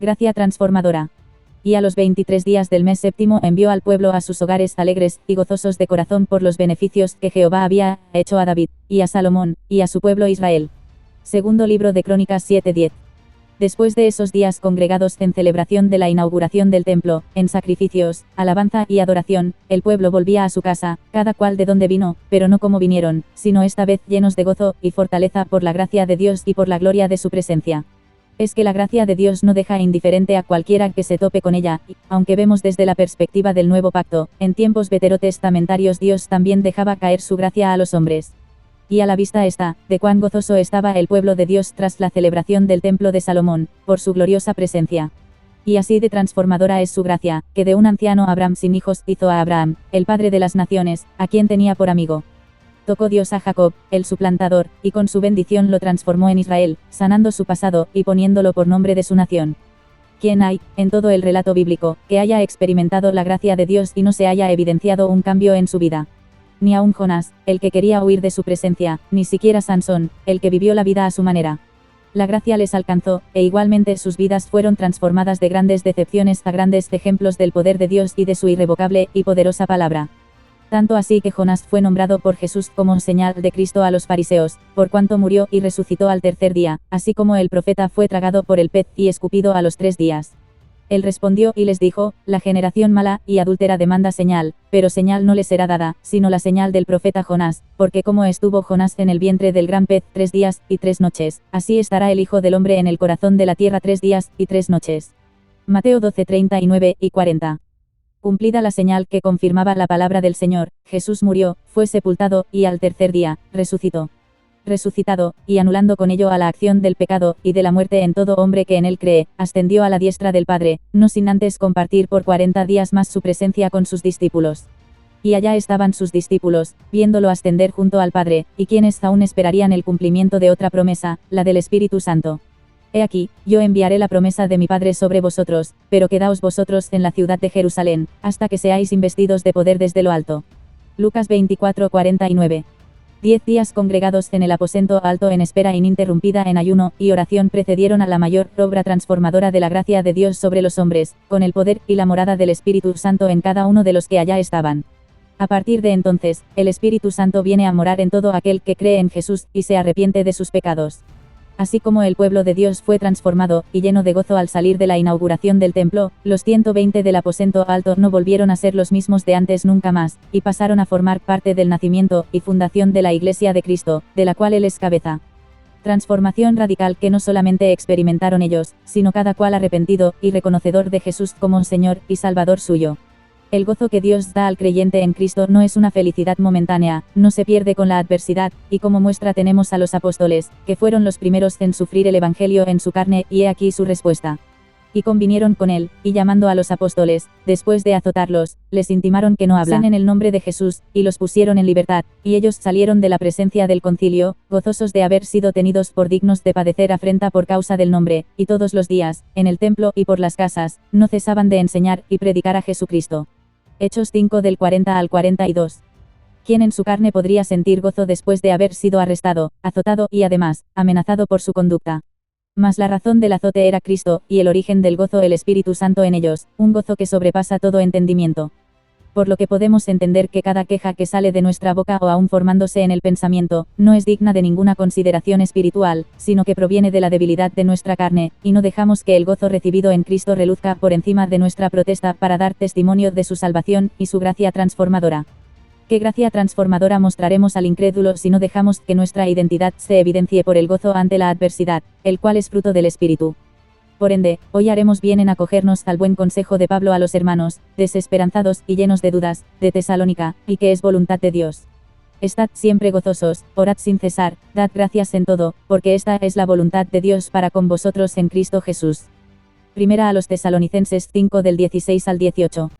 Gracia transformadora. Y a los 23 días del mes séptimo envió al pueblo a sus hogares alegres y gozosos de corazón por los beneficios que Jehová había hecho a David, y a Salomón, y a su pueblo Israel. Segundo libro de Crónicas 7:10. Después de esos días congregados en celebración de la inauguración del templo, en sacrificios, alabanza y adoración, el pueblo volvía a su casa, cada cual de donde vino, pero no como vinieron, sino esta vez llenos de gozo y fortaleza por la gracia de Dios y por la gloria de su presencia. Es que la gracia de Dios no deja indiferente a cualquiera que se tope con ella, y, aunque vemos desde la perspectiva del nuevo pacto, en tiempos veterotestamentarios Dios también dejaba caer su gracia a los hombres. Y a la vista está, de cuán gozoso estaba el pueblo de Dios tras la celebración del templo de Salomón, por su gloriosa presencia. Y así de transformadora es su gracia, que de un anciano Abraham sin hijos hizo a Abraham, el padre de las naciones, a quien tenía por amigo. Tocó Dios a Jacob, el suplantador, y con su bendición lo transformó en Israel, sanando su pasado, y poniéndolo por nombre de su nación. ¿Quién hay, en todo el relato bíblico, que haya experimentado la gracia de Dios y no se haya evidenciado un cambio en su vida? Ni aun Jonás, el que quería huir de su presencia, ni siquiera Sansón, el que vivió la vida a su manera. La gracia les alcanzó, e igualmente sus vidas fueron transformadas de grandes decepciones a grandes ejemplos del poder de Dios y de su irrevocable y poderosa palabra. Tanto así que Jonás fue nombrado por Jesús como señal de Cristo a los fariseos, por cuanto murió y resucitó al tercer día, así como el profeta fue tragado por el pez y escupido a los 3 días. Él respondió y les dijo, la generación mala y adúltera demanda señal, pero señal no le será dada, sino la señal del profeta Jonás, porque como estuvo Jonás en el vientre del gran pez 3 días y 3 noches, así estará el Hijo del Hombre en el corazón de la tierra 3 días y 3 noches. Mateo 12:39 y 40. Cumplida la señal que confirmaba la palabra del Señor, Jesús murió, fue sepultado, y al tercer día, resucitó. Resucitado, y anulando con ello a la acción del pecado, y de la muerte en todo hombre que en él cree, ascendió a la diestra del Padre, no sin antes compartir por 40 días más su presencia con sus discípulos. Y allá estaban sus discípulos, viéndolo ascender junto al Padre, y quienes aún esperarían el cumplimiento de otra promesa, la del Espíritu Santo. He aquí, yo enviaré la promesa de mi Padre sobre vosotros, pero quedaos vosotros en la ciudad de Jerusalén, hasta que seáis investidos de poder desde lo alto. Lucas 24:49. 10 días congregados en el aposento alto en espera ininterrumpida en ayuno y oración precedieron a la mayor obra transformadora de la gracia de Dios sobre los hombres, con el poder y la morada del Espíritu Santo en cada uno de los que allá estaban. A partir de entonces, el Espíritu Santo viene a morar en todo aquel que cree en Jesús y se arrepiente de sus pecados. Así como el pueblo de Dios fue transformado y lleno de gozo al salir de la inauguración del templo, los 120 del aposento alto no volvieron a ser los mismos de antes nunca más, y pasaron a formar parte del nacimiento y fundación de la Iglesia de Cristo, de la cual Él es cabeza. Transformación radical que no solamente experimentaron ellos, sino cada cual arrepentido y reconocedor de Jesús como Señor y Salvador suyo. El gozo que Dios da al creyente en Cristo no es una felicidad momentánea, no se pierde con la adversidad, y como muestra tenemos a los apóstoles, que fueron los primeros en sufrir el Evangelio en su carne, y he aquí su respuesta. Y convinieron con él, y llamando a los apóstoles, después de azotarlos, les intimaron que no hablasen en el nombre de Jesús, y los pusieron en libertad, y ellos salieron de la presencia del concilio, gozosos de haber sido tenidos por dignos de padecer afrenta por causa del nombre, y todos los días, en el templo y por las casas, no cesaban de enseñar y predicar a Jesucristo. Hechos 5 del 40 al 42. ¿Quién en su carne podría sentir gozo después de haber sido arrestado, azotado y además, amenazado por su conducta? Mas la razón del azote era Cristo, y el origen del gozo el Espíritu Santo en ellos, un gozo que sobrepasa todo entendimiento. Por lo que podemos entender que cada queja que sale de nuestra boca o aún formándose en el pensamiento, no es digna de ninguna consideración espiritual, sino que proviene de la debilidad de nuestra carne, y no dejamos que el gozo recibido en Cristo reluzca por encima de nuestra protesta para dar testimonio de su salvación y su gracia transformadora. ¿Qué gracia transformadora mostraremos al incrédulo si no dejamos que nuestra identidad se evidencie por el gozo ante la adversidad, el cual es fruto del Espíritu? Por ende, hoy haremos bien en acogernos al buen consejo de Pablo a los hermanos, desesperanzados y llenos de dudas, de Tesalónica, y que es voluntad de Dios. Estad siempre gozosos, orad sin cesar, dad gracias en todo, porque esta es la voluntad de Dios para con vosotros en Cristo Jesús. Primera a los Tesalonicenses 5 del 16 al 18.